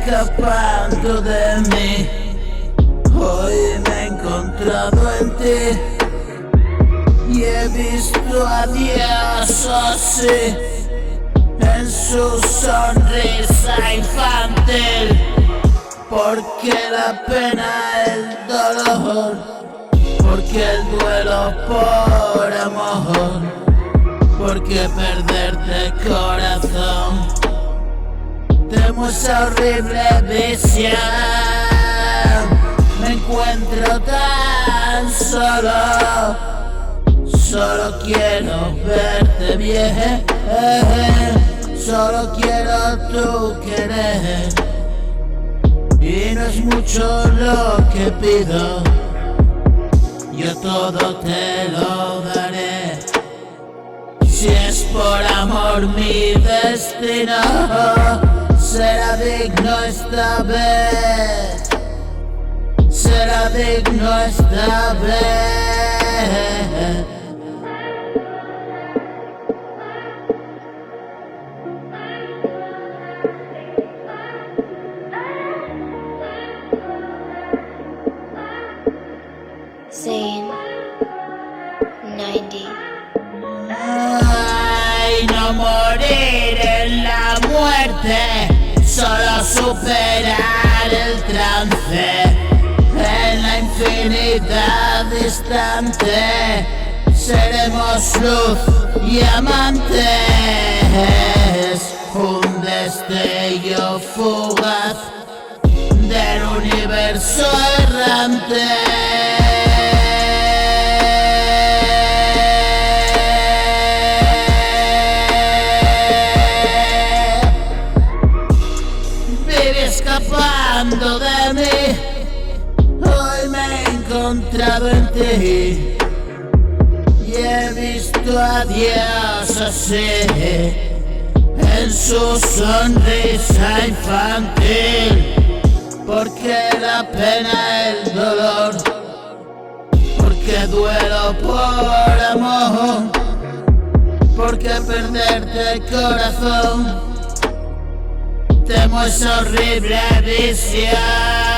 escapando de mí. Hoy me he encontrado en ti y he visto a Dios así en su sonrisa infantil. Porque la pena, el dolor, porque el duelo por amor, porque perderte corazón, temo esa horrible visión. Me encuentro tan solo, solo quiero verte bien, solo quiero tu querer. Y no es mucho lo que pido, yo todo te lo daré. Si es por amor mi destino, será digno esta vez, será digno esta vez. Zane 90. Ay, no morir en la muerte, solo superar el trance. En la infinidad distante seremos luz y amantes. Un destello fugaz del universo errante. Escapando de mí, hoy me he encontrado en ti y he visto a Dios así en su sonrisa infantil. Porque la pena, el dolor, porque duelo por amor, porque perderte el corazón, temo esa horrible visión.